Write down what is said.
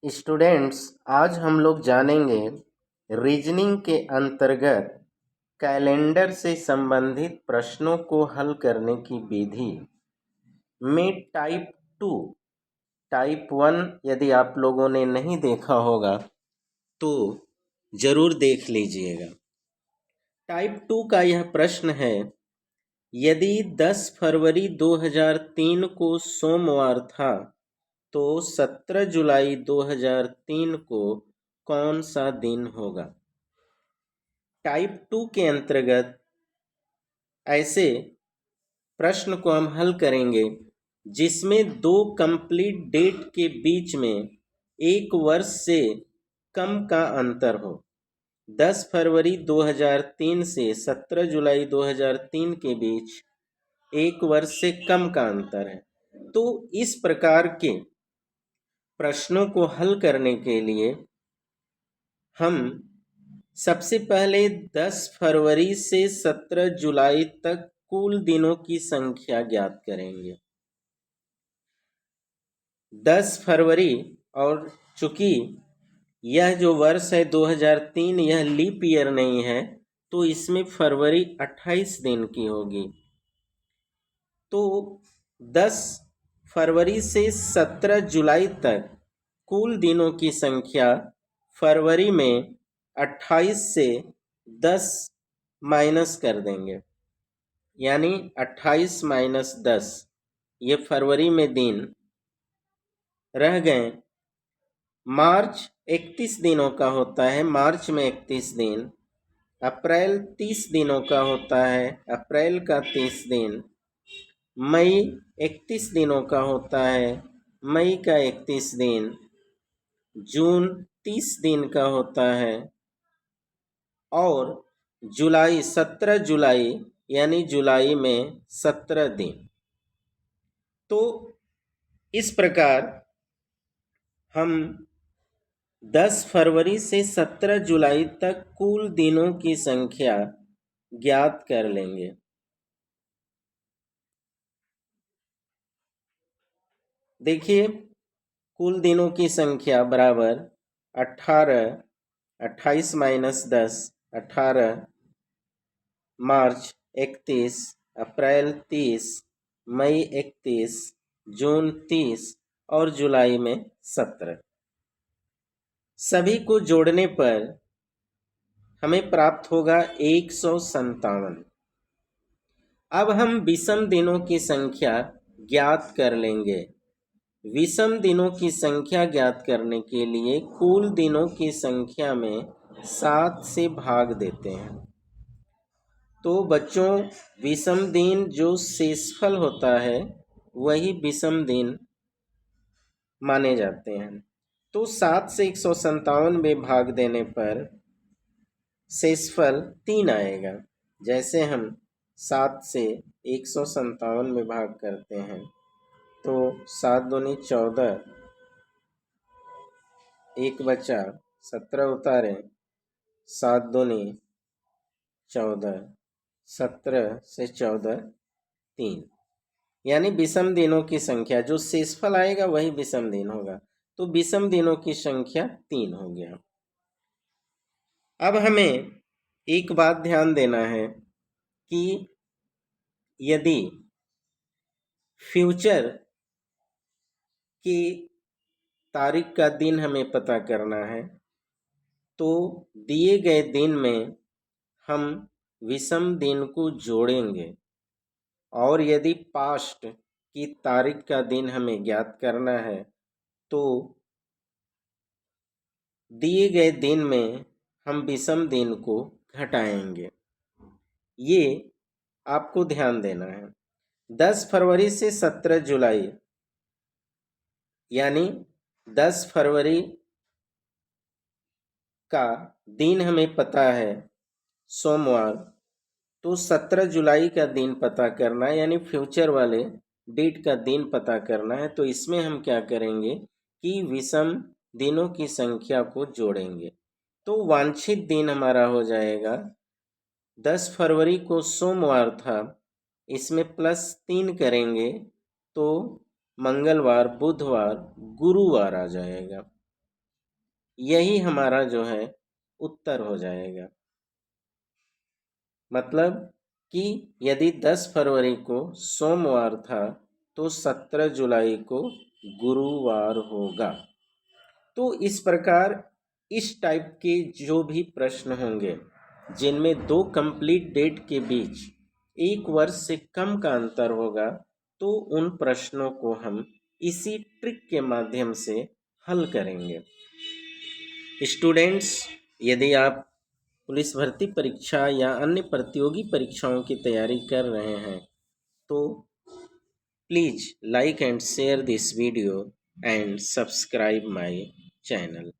Students, आज हम लोग जानेंगे रीजनिंग के अंतर्गत कैलेंडर से संबंधित प्रश्नों को हल करने की विधि में टाइप वन यदि आप लोगों ने नहीं देखा होगा तो जरूर देख लीजिएगा। टाइप टू का यह प्रश्न है, यदि 10 फरवरी 2003 को सोमवार था तो 17 जुलाई 2003 को कौन सा दिन होगा। टाइप टू के अंतर्गत ऐसे प्रश्न को हम हल करेंगे जिसमें दो कंप्लीट डेट के बीच में एक वर्ष से कम का अंतर हो। 10 फरवरी 2003 से 17 जुलाई 2003 के बीच एक वर्ष से कम का अंतर है। तो इस प्रकार के प्रश्नों को हल करने के लिए हम सबसे पहले 10 फरवरी से 17 जुलाई तक कुल दिनों की संख्या ज्ञात करेंगे। 10 फरवरी, और चूंकि यह जो वर्ष है 2003 यह लीप ईयर नहीं है तो इसमें फरवरी 28 दिन की होगी। तो 10 फरवरी से 17 जुलाई तक कुल दिनों की संख्या फरवरी में 28 से 10 माइनस कर देंगे, यानी 28 माइनस 10, ये फरवरी में दिन रह गए। मार्च 31 दिनों का होता है, मार्च में 31 दिन। अप्रैल 30 दिनों का होता है, अप्रैल का 30 दिन। मई 31 दिनों का होता है, मई का 31 दिन। जून 30 दिन का होता है और जुलाई 17 जुलाई यानी जुलाई में 17 दिन। तो इस प्रकार हम 10 फरवरी से 17 जुलाई तक कुल दिनों की संख्या ज्ञात कर लेंगे। देखिए, कुल दिनों की संख्या बराबर 18, 28 माइनस 10 18, मार्च 31, अप्रैल 30, मई 31, जून 30 और जुलाई में 17। सभी को जोड़ने पर हमें प्राप्त होगा 157। अब हम विषम दिनों की संख्या ज्ञात कर लेंगे। विषम दिनों की संख्या ज्ञात करने के लिए कुल दिनों की संख्या में 7 से भाग देते हैं। तो बच्चों, विषम दिन जो शेषफल होता है वही विषम दिन माने जाते हैं। तो 7 से 157 में भाग देने पर शेषफल 3 आएगा। जैसे हम 7 से 157 में भाग करते हैं तो 7 दूनी 14, एक बचा, 17 उतारे, 7 दूनी 14, 17 से 14 3, यानी विषम दिनों की संख्या जो शेषफल आएगा वही विषम दिन होगा। तो विषम दिनों की संख्या 3 हो गया। अब हमें एक बात ध्यान देना है कि यदि फ्यूचर की तारीख का दिन हमें पता करना है तो दिए गए दिन में हम विषम दिन को जोड़ेंगे, और यदि पास्ट की तारीख का दिन हमें ज्ञात करना है तो दिए गए दिन में हम विषम दिन को घटाएंगे। ये आपको ध्यान देना है। 10 फरवरी से 17 जुलाई यानी 10 फरवरी का दिन हमें पता है सोमवार, तो 17 जुलाई का दिन पता करना है, यानी फ्यूचर वाले डेट का दिन पता करना है। तो इसमें हम क्या करेंगे कि विषम दिनों की संख्या को जोड़ेंगे। तो वांछित दिन हमारा हो जाएगा 10 फरवरी को सोमवार था, इसमें +3 करेंगे तो मंगलवार, बुधवार, गुरुवार आ जाएगा। यही हमारा जो है उत्तर हो जाएगा। मतलब कि यदि 10 फरवरी को सोमवार था तो 17 जुलाई को गुरुवार होगा। तो इस प्रकार इस टाइप के जो भी प्रश्न होंगे जिनमें दो कंप्लीट डेट के बीच एक वर्ष से कम का अंतर होगा, तो उन प्रश्नों को हम इसी ट्रिक के माध्यम से हल करेंगे। स्टूडेंट्स, यदि आप पुलिस भर्ती परीक्षा या अन्य प्रतियोगी परीक्षाओं की तैयारी कर रहे हैं तो please like and share this video and subscribe my channel.